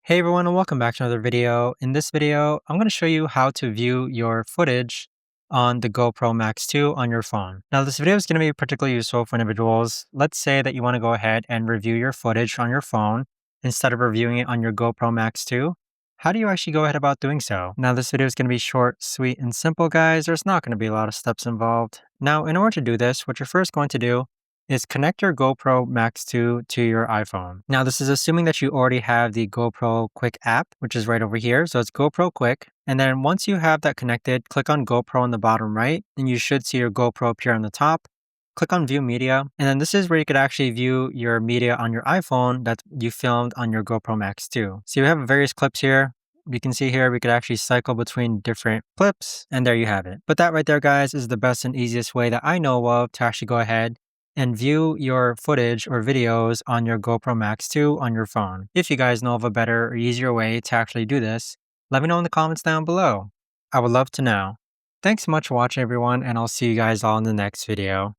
Hey everyone, and welcome back to another video. In this video, I'm going to show you how to view your footage on the GoPro Max 2 on your phone. Now, this video is going to be particularly useful for individuals. Let's say that you want to go ahead and review your footage on your phone instead of reviewing it on your GoPro Max 2. How do you actually go ahead about doing so? Now, this video is going to be short, sweet, and simple, guys. There's not going to be a lot of steps involved. Now, in order to do this, what you're first going to do is connect your GoPro Max 2 to your iPhone. Now, this is assuming that you already have the GoPro Quik app, which is right over here. So it's GoPro Quik. And then once you have that connected, click on GoPro on the bottom right, and you should see your GoPro appear on the top. Click on View Media, and then this is where you could actually view your media on your iPhone that you filmed on your GoPro Max 2. So you have various clips here. You can see here we could actually cycle between different clips, and there you have it. But that right there, guys, is the best and easiest way that I know of to actually go ahead and view your footage or videos on your GoPro Max 2 on your phone. If you guys know of a better or easier way to actually do this, let me know in the comments down below. I would love to know. Thanks so much for watching, everyone, and I'll see you guys all in the next video.